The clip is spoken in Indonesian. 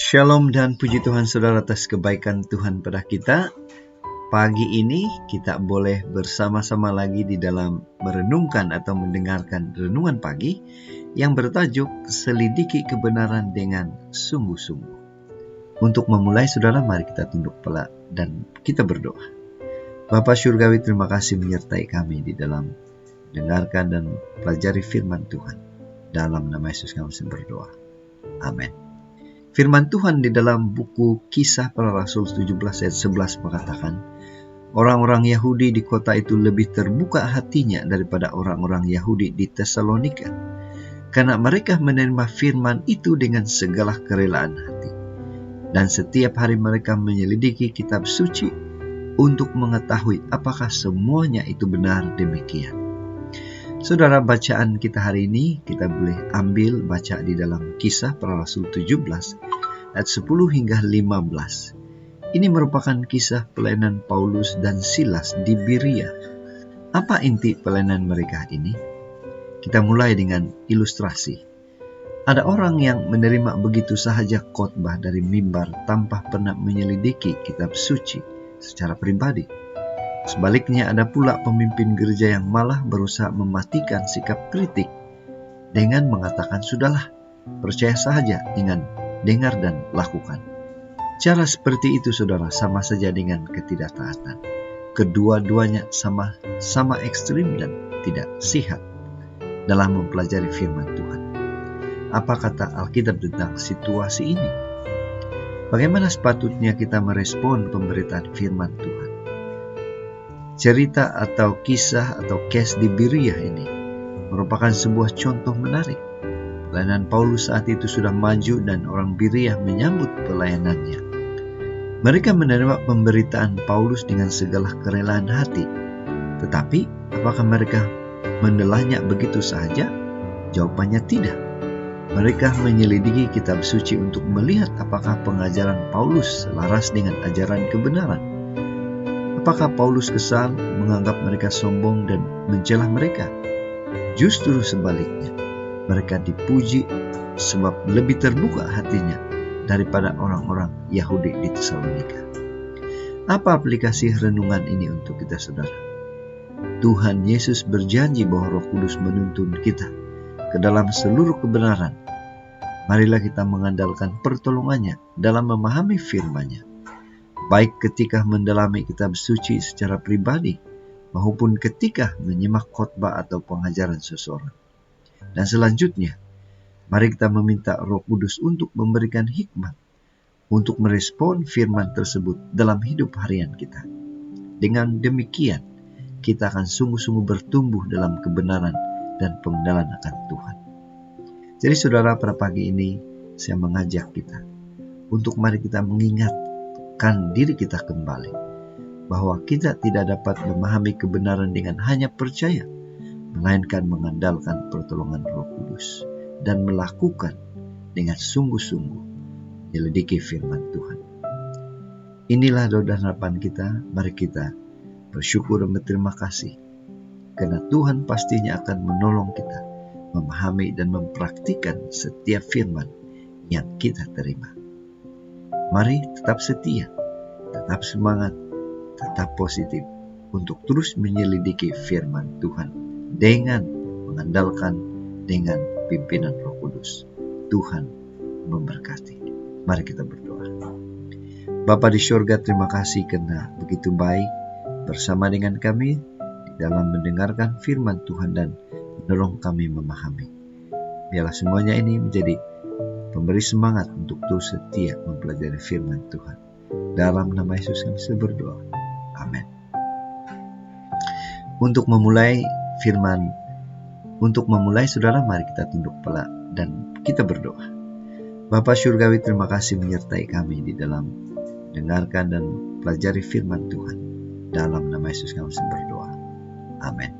Shalom dan puji Tuhan saudara atas kebaikan Tuhan pada kita. Pagi ini kita boleh bersama-sama lagi di dalam merenungkan atau mendengarkan renungan pagi yang bertajuk Selidiki Kebenaran dengan Sungguh-sungguh. Untuk memulai saudara, mari kita tunduk kepala dan kita berdoa. Bapa Surgawi, terima kasih menyertai kami di dalam mendengarkan dan pelajari firman Tuhan. Dalam nama Yesus kami berdoa. Amin. Firman Tuhan di dalam buku Kisah Para Rasul 17 ayat 11 mengatakan, orang-orang Yahudi di kota itu lebih terbuka hatinya daripada orang-orang Yahudi di Tesalonika, karena mereka menerima firman itu dengan segala kerelaan hati. Dan setiap hari mereka menyelidiki kitab suci untuk mengetahui apakah semuanya itu benar demikian. Saudara, bacaan kita hari ini kita boleh ambil baca di dalam Kisah Para Rasul 17 ayat 10 hingga 15. Ini merupakan kisah pelayanan Paulus dan Silas di Berea. Apa inti pelayanan mereka ini? Kita mulai dengan ilustrasi. Ada orang yang menerima begitu sahaja khotbah dari mimbar tanpa pernah menyelidiki kitab suci secara pribadi. Sebaliknya ada pula pemimpin gereja yang malah berusaha mematikan sikap kritik dengan mengatakan sudahlah, percaya saja dengan dengar dan lakukan. Cara seperti itu saudara sama saja dengan ketidaktaatan. Kedua-duanya sama ekstrim dan tidak sehat dalam mempelajari firman Tuhan. Apa kata Alkitab tentang situasi ini? Bagaimana sepatutnya kita merespon pemberitaan firman Tuhan? Cerita atau kisah atau case di Berea ini merupakan sebuah contoh menarik. Pelayanan Paulus saat itu sudah maju dan orang Berea menyambut pelayanannya. Mereka menerima pemberitaan Paulus dengan segala kerelaan hati. Tetapi, apakah mereka menelahnya begitu saja? Jawabannya tidak. Mereka menyelidiki kitab suci untuk melihat apakah pengajaran Paulus selaras dengan ajaran kebenaran. Apakah Paulus kesal menganggap mereka sombong dan mencela mereka? Justru sebaliknya, mereka dipuji sebab lebih terbuka hatinya daripada orang-orang Yahudi di Tesalonika. Apa aplikasi renungan ini untuk kita saudara? Tuhan Yesus berjanji bahwa Roh Kudus menuntun kita ke dalam seluruh kebenaran. Marilah kita mengandalkan pertolongannya dalam memahami firman-Nya, baik ketika mendalami kitab suci secara pribadi maupun ketika menyimak khotbah atau pengajaran seseorang. Dan selanjutnya, mari kita meminta Roh Kudus untuk memberikan hikmat untuk merespon firman tersebut dalam hidup harian kita. Dengan demikian, kita akan sungguh-sungguh bertumbuh dalam kebenaran dan pengenalan akan Tuhan. Jadi saudara, pada pagi ini saya mengajak kita untuk mari kita mengingatkan diri kita kembali bahwa kita tidak dapat memahami kebenaran dengan hanya percaya, melainkan mengandalkan pertolongan Roh Kudus dan melakukan dengan sungguh-sungguh menyelidiki firman Tuhan. Inilah doa dan harapan kita. Mari kita bersyukur dan berterima kasih karena Tuhan pastinya akan menolong kita memahami dan mempraktikkan setiap firman yang kita terima. Mari tetap setia, tetap semangat, tetap positif untuk terus menyelidiki firman Tuhan dengan mengandalkan dengan pimpinan Roh Kudus. Tuhan memberkati. Mari kita berdoa. Bapa di surga, terima kasih karena begitu baik bersama dengan kami dalam mendengarkan firman Tuhan dan menolong kami memahami. Biarlah semuanya ini menjadi pemberi semangat untuk terus setia mempelajari firman Tuhan. Dalam nama Yesus kami berdoa. Amin. Untuk memulai saudara, mari kita tunduk kepala dan kita berdoa. Bapa Surgawi, terima kasih menyertai kami di dalam mendengarkan dan pelajari firman Tuhan. Dalam nama Yesus kami berdoa. Amin.